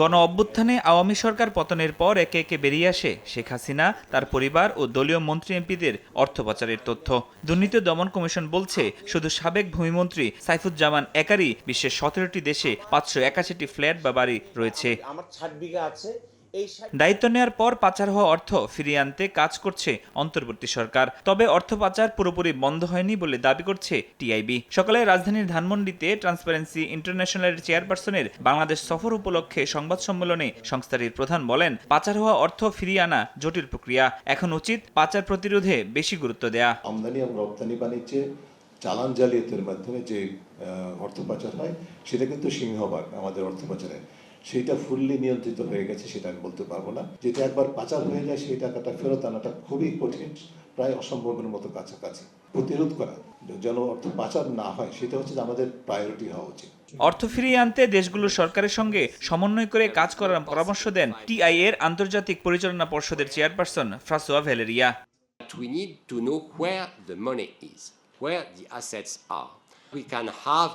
গণ অভ্যুত্থানে আওয়ামী সরকার পতনের পর একে একে বেরিয়ে আসে শেখ হাসিনা, তার পরিবার ও দলীয় মন্ত্রী এমপিদের অর্থ পাচারের তথ্য। দুর্নীতি দমন কমিশন বলছে, শুধু সাবেক ভূমিমন্ত্রী সাইফুজ্জামান একারই বিশ্বের 17টি দেশে 581টি ফ্ল্যাট বা বাড়ি রয়েছে। আমার 60 বিঘা আছে। দায়িত্ব নেয়ার পর পাচার হওয়া অর্থ ফিরিয়ে আনতে কাজ করছে অন্তর্বর্তী সরকার। তবে অর্থ পাচার পুরোপুরি বন্ধ হয়নি বলে দাবি করছে টিআইবি। সকালে রাজধানীর ধানমন্ডিতে ট্রান্সপারেন্সি ইন্টারন্যাশনালের চেয়ারপারসনের বাংলাদেশ সফর উপলক্ষে সংবাদ সম্মেলনে সংস্থাটির প্রধান বলেন, পাচার হওয়া অর্থ ফিরিয়ে আনা জটিল প্রক্রিয়া। এখন উচিত পাচার প্রতিরোধে বেশি গুরুত্ব দেয়া। আমদানি এবং রপ্তানি বাণিজ্যে চালান জালিয়াতির মাধ্যমে যে অর্থ পাচার হয় সেটা কিন্তু সিংহভাগ আমাদের অর্থ পাচারে, সেইটা ফুললি নিয়ন্ত্রিত হয়ে গেছে সেটা আমি বলতে পারবো না। যেটা একবার পাচার হয়ে যায় সেই টাকাটা ফেরত আনাটা খুবই কঠিন, প্রায় অসম্ভবের মতো কাছাকাছি। প্রতিরোধ করা যেন অর্থ পাচার না হয় সেটা হচ্ছে আমাদের প্রায়োরিটি হওয়া উচিত। অর্থ ফিরিয়ে আনতে দেশগুলোর সরকারের সঙ্গে সমন্বয় করে কাজ করার পরামর্শ দেন টিআই এর আন্তর্জাতিক পরিচালনা পর্ষদের chairperson François Valyria. We need to know where the money is, where the assets are. We can have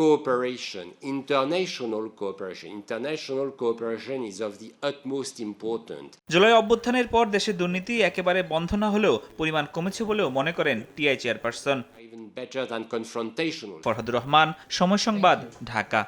cooperation, international cooperation. International cooperation is of the utmost importance. July অভ্যুত্থানের পর দেশে দুর্নীতি একেবারে বন্ধ না হলেও পরিমাণ কমেছে বলেও মনে করেন TI chairperson. Even better than confrontational. Farhadur Rahman, Somoy Sangbad, Dhaka.